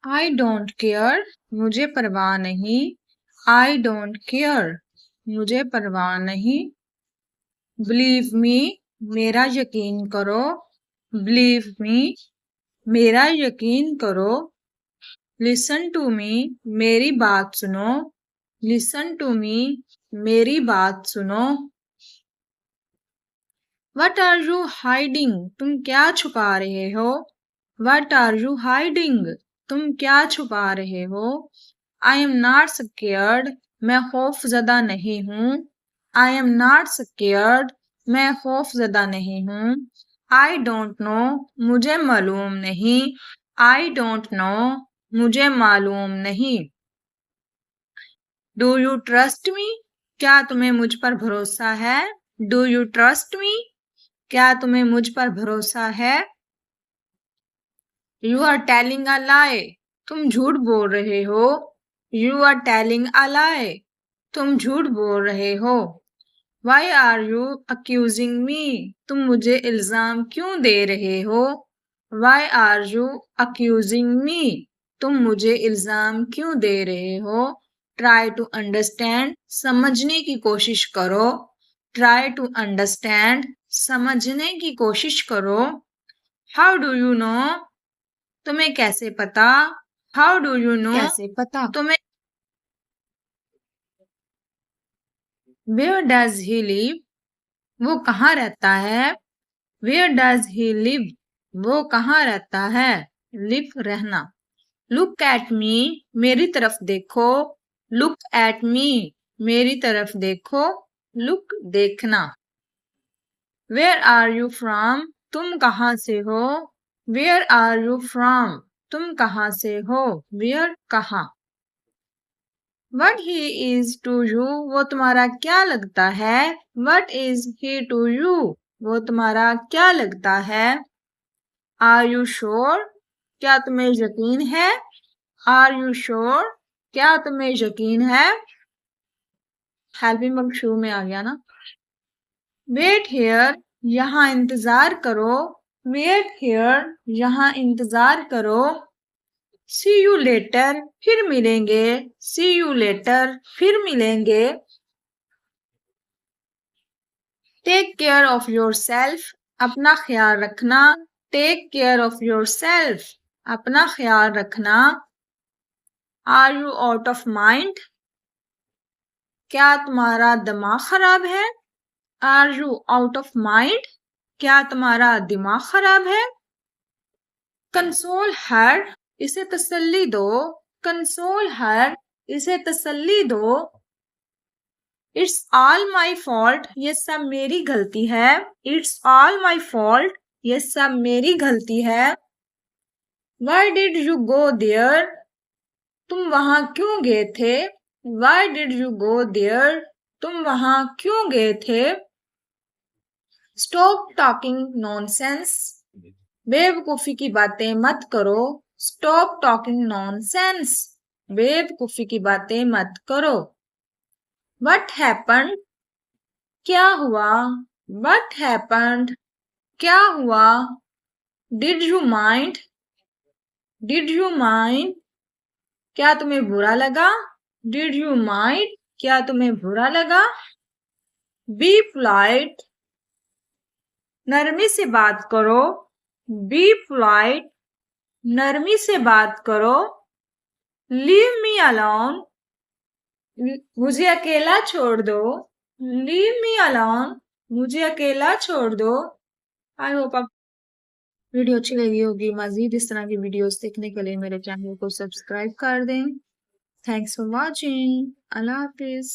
I don't care, मुझे परवाह नहीं। आई डोंट केयर, मुझे परवाह नहीं। बिलीव मी, मेरा यकीन करो। बिलीव मी, मेरा यकीन करो। लिसन टू मी, मेरी बात सुनो। लिसन टू मी, मेरी बात सुनो। वट आर यू हाइडिंग, तुम क्या छुपा रहे हो। वट आर यू हाइडिंग, तुम क्या छुपा रहे हो। आई एम नॉट स्केयर्ड, मैं खौफजदा नहीं हूँ। आई एम नॉट स्केयर्ड, मैं खौफजदा नहीं हूँ। आई डोंट नो, मुझे मालूम नहीं। आई डोंट नो, मुझे मालूम नहीं। डू यू ट्रस्ट मी, क्या तुम्हें मुझ पर भरोसा है। डू यू ट्रस्ट मी, क्या तुम्हें मुझ पर भरोसा है। यू आर टेलिंग अ लाई, तुम झूठ बोल रहे हो। यू आर टेलिंग अ लाई, तुम झूठ बोल रहे हो। वाई आर यू अक्यूजिंग मी, तुम मुझे इल्जाम क्यों दे रहे हो। वाई आर यू अक्यूजिंग मी, तुम मुझे इल्जाम क्यों दे रहे हो। ट्राई टू अंडरस्टैंड, समझने की कोशिश करो। ट्राई टू अंडरस्टैंड, समझने की कोशिश करो। हाउ डू यू नो, तुम्हें कैसे पता। हाउ डू यू नो, कैसे पता तुम्हें। वेयर डज ही लिव, वो कहाँ रहता है। वेयर डज ही लिव, वो कहाँ रहता है। लिव रहना। लुक एट मी, मेरी तरफ देखो। लुक एट मी, मेरी तरफ देखो। लुक देखना। वेयर आर यू फ्रॉम, तुम कहाँ से हो। वेयर आर यू फ्रॉम, तुम कहाँ से हो। वेयर कहाँ। What he is to you, वो तुम्हारा क्या लगता है। What is he to you, वो तुम्हारा क्या लगता है। आर यू श्योर, क्या तुम्हें यकीन है। आर यू श्योर, क्या तुम्हें यकीन है। हेल्पिंग वर्ब शुरू में आ गया ना। वेट हेयर, यहाँ इंतजार करो। वेट हेयर, यहाँ इंतजार करो। सी यू लेटर, फिर मिलेंगे। सी यू लेटर, फिर मिलेंगे। Take care of yourself, अपना ख्याल रखना। Take care of yourself, अपना ख्याल रखना। Are you out of mind, क्या तुम्हारा दिमाग खराब है। Are you out of mind, क्या तुम्हारा दिमाग खराब है। कंसोल हर, इसे तसल्ली दो। कंसोल हर, इसे तसल्ली दो। इट्स ऑल माई फॉल्ट, ये सब मेरी गलती है। इट्स ऑल माई फॉल्ट, ये सब मेरी गलती है। Why did you go there, तुम वहां क्यों गए थे। Why did you go there, तुम वहां क्यों गए थे। स्टॉप टॉकिंग नॉनसेंस, बेवकूफी की बातें मत करो। स्टॉप टॉकिंग नॉनसेंस, बेवकूफी की बातें मत करो। व्हाट हैपेंड, क्या हुआ। व्हाट हैपेंड, क्या हुआ। Did you mind, did you mind, क्या तुम्हें बुरा लगा। डिड यू माइंड, क्या तुम्हें बुरा लगा। बी पोलाइट, नरमी से बात करो। बी पोलाइट, नरमी से बात करो। लीव मी अलोन, मुझे अकेला छोड़ दो। लीव मी अलोन, मुझे अकेला छोड़ दो। आई होप आप वीडियो अच्छी लगी होगी। मजीद इस तरह की वीडियोस देखने के लिए मेरे चैनल को सब्सक्राइब कर दें। Thanks for watching. Allah Hafiz.